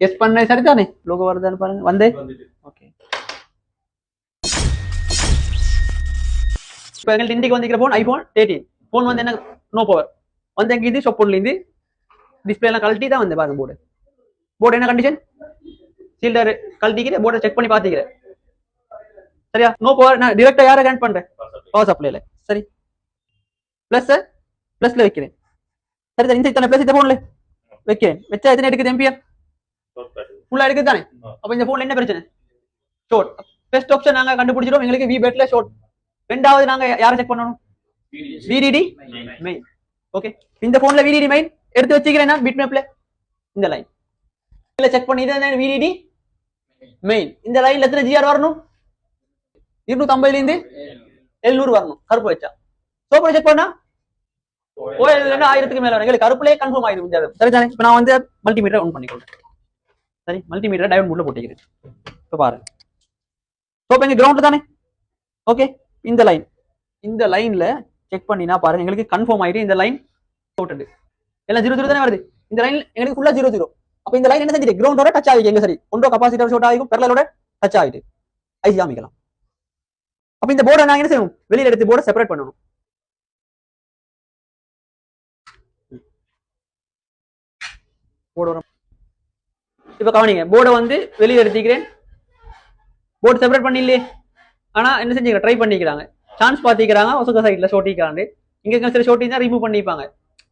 S பண்ண சரிதானே logo வருதான்னு பாருங்க வந்து ஓகே இப்போ எங்கள்கிட்ட இன்றைக்கு வந்துக்கிற ஃபோன் ஐஃபோன் 13 ஃபோன் வந்து என்ன நோ பவர் வந்து எங்க இது ஷாப் பொருள்லேருந்து டிஸ்பிளே எல்லாம் கழட்டி தான் வந்து பாருங்க போர்டு போர்டு என்ன கண்டிஷன் சீல்டர் கழட்டிக்கிறேன் போர்டை செக் பண்ணி பார்த்துக்கிறேன் சரியா நோ பவர் நான் டிரெக்டா யாரை கனெக்ட் பண்றேன் பவர் சப்ளைல சரி பிளஸ்ல வைக்கிறேன் சரி சார் இந்த இத்தனை பிளஸ் இந்த போன்ல வைக்கிறேன் வச்சா எத்தனை எடுக்குது எம்பிஆர் ஃபுல்லா எடுக்குது தானே அப்ப இந்த போன்ல என்ன பிரச்சனை ஷோர்ட் பெஸ்ட் ஆப்ஷன் நாங்க கண்டுபிடிச்சிரோம் எங்களுக்கு வி பேட்ல ஷோர்ட் ரெண்டாவது நாங்க யாரை செக் பண்ணணும் விடிடி மெயின் ஓகே இந்த போன்ல விடிடி மெயின் எடுத்து வச்சுக்கிறேன் நான் பிட் மேப்ல இந்த லைன் இல்ல செக் பண்ணி இது விடிடி மெயின் இந்த லைன்ல எத்தனை ஜிஆர் வரணும் 250 இருந்து 700 வரணும் கருப்பு வச்சா சோப்பரை செக் பண்ணா ஓஎல் 1000க்கு மேல வரும் எங்களுக்கு கருப்புலயே கன்ஃபார்ம் ஆயிடும் முடியாது சரிதானே இப்போ நான் வந்து மல்டிமீட்டர் ஆன் பண்ணிக்கொள்றேன் சரி மல்டிமீட்டர் டயோட் மூட்ல போட்டுக்கிறேன் இப்போ பாருங்க சோப் எங்க கிரவுண்ட் தானே ஓகே இந்த லைன்ல செக் பண்ணினா பாருங்க எங்களுக்கு கன்ஃபார்ம் ஆயிடும் இந்த லைன் போட்டுது எல்லாம் 0 0 தானே வருது இந்த லைன் எங்களுக்கு ஃபுல்லா 0 0 அப்ப இந்த லைன் என்ன செஞ்சிட்டு கிரவுண்டோட டச் ஆகிக்கு எங்க சரி ஒன்றோ கபாசிட்டர் ஷார்ட் ஆகிக்கும் பெரலலோட டச் ஆகிட்டு ஐசி காமிக்கலாம் அப்ப இந்த போர்டை நாங்க என்ன செய்யணும் வெளியில எடுத்து போர்டை செப்பரேட் பண்ணணும் இப்ப கவனிங்க போர்டை வந்து வெளியில எடுத்துக்கிறேன் போர்டு செப்பரேட் பண்ணிடலையே ஆனா என்ன செஞ்சுக்க ட்ரை பண்ணிக்கிறாங்க சான்ஸ் பாத்திக்கிறாங்க ஒசக சைட்ல ஷோட்டிக்கிறாங்க இங்க சில ஷோட்டி தான் ரிமூவ் பண்ணிப்பாங்க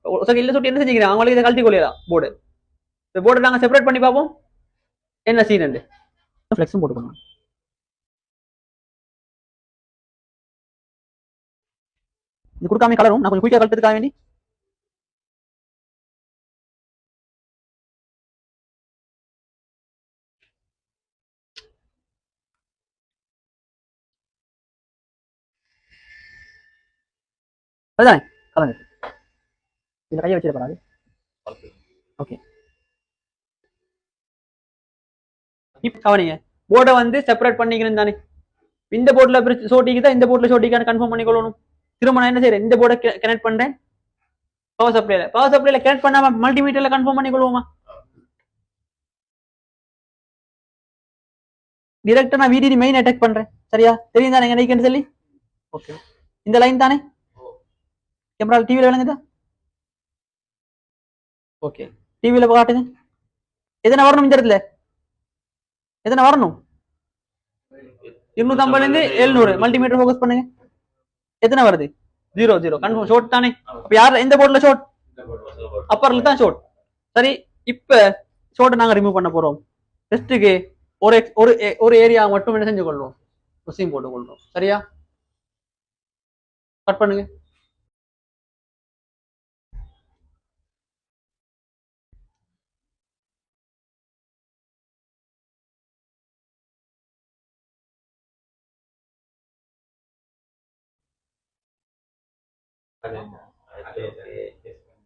ஒசக இல்ல ஷோட்டி என்ன செஞ்சுக்கிறாங்க அவங்களுக்கு இதை கழட்டி கொள்ளலாம் போர்டு இந்த போர்டை நாங்க செப்பரேட் பண்ணி பார்ப்போம் என்ன சீன் உண்டு ஃப்ளெக்ஸும் போட்டுக்கணும் இது கொடுக்காம கலரும் நான் கொஞ்சம் குயிக்கா கழட்டதுக்காக வேண்டி அதுதானே கலந்து இதுல கையை வச்சிருப்பாரு ஓகே இப்ப கவனிங்க போர்டை வந்து செப்பரேட் பண்ணிக்கணும் தானே இந்த போர்ட்ல ஷோட்டிக்கு தான் இந்த போர்ட்ல ஷோட்டிக்கான கன்ஃபார்ம் பண்ணிக்கொள்ளணும் திரும்ப நான் என்ன செய்யறேன் இந்த போர்டை கனெக்ட் பண்றேன் பவர் சப்ளைல கனெக்ட் பண்ணாம மல்டிமீட்டர்ல கன்ஃபார்ம் பண்ணிக்கொள்வோமா டிரெக்டா நான் விடிடி மெயின் அட்டாக் பண்றேன் சரியா தெரியும் தானே எங்க சொல்லி ஓகே இந்த லைன் தானே கேமரா டிவில விளங்குதா ஓகே டிவில காட்டுங்க எத்தனை வரணும் இந்த இடத்துல எத்தனை வரணும் 250 இருந்து 700 மல்டிமீட்டர் ஃபோக்கஸ் பண்ணுங்க எத்தனை வருது 0 0 கன்ஃபார்ம் ஷார்ட் தானே அப்ப யார் எந்த போர்ட்ல ஷார்ட் அப்பர்ல தான் ஷார்ட் சரி இப்ப ஷார்ட் நாங்க ரிமூவ் பண்ண போறோம் டெஸ்ட்டுக்கு ஒரு ஏரியா மட்டும் என்ன செஞ்சு கொள்வோம் முஸ்லீம் போட்டு கொள்றோம் சரியா கட் பண்ணுங்க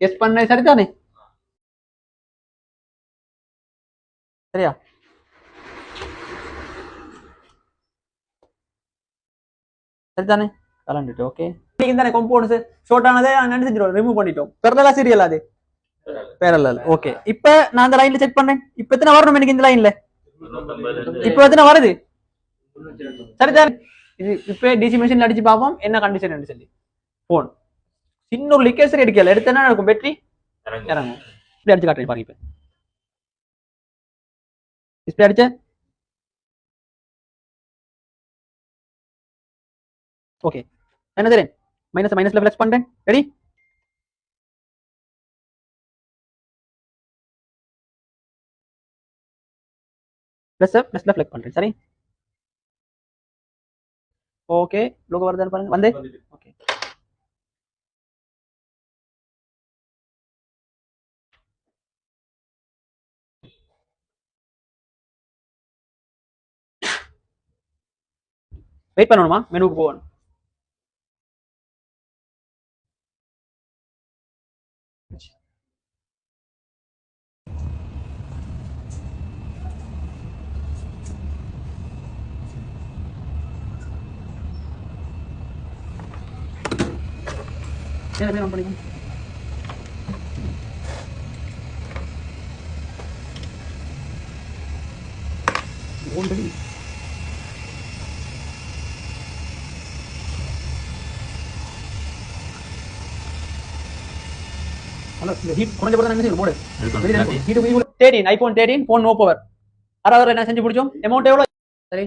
எஸ் பண்ண சரிதானே சரியா சரிதானே கலந்துட்டு ஓகே தானே காம்பவுண்ட்ஸ் ஷார்ட் ஆனதே என்ன செஞ்சிரோம் ரிமூவ் பண்ணிட்டோம் பெரலலா சீரியல் அது பேரலல் ஓகே இப்ப நான் அந்த லைன்ல செக் பண்றேன் இப்ப எத்தனை வரணும் எனக்கு இந்த லைன்ல இப்ப எத்தனை வருது சரிதான் இது இப்ப டிசி மெஷின்ல அடிச்சு பார்ப்போம் என்ன கண்டிஷன் சொல்லி போன் சின்ன ஒரு லிக்கேசர் எடுக்கல எடுத்தனா இருக்கும் பேட்டரி இறங்கும் இப்படி அடிச்சு காட்டுறேன் பாருங்க இப்ப டிஸ்பிளே அடிச்ச ஓகே என்ன தெரியும் மைனஸ்ல ஃப்ளெக்ஸ் பண்றேன் ரெடி பிளஸ்ல ஃப்ளெக்ஸ் பண்றேன் சரி ஓகே லோகோ வருதான்னு பாருங்க வந்து ஓகே வெயிட் பண்ணணுமா மெனுக்கு போகணும் என்ன பேர் பண்ணிக்கணும் ஆல்ரெடி ஹீட் குறைஞ்ச போது என்ன செய்யும் போடு heat 13 iPhone 13 phone no power. 6 என்ன செஞ்சு பிடிச்சோம் அமௌண்ட் எவ்வளவு சரி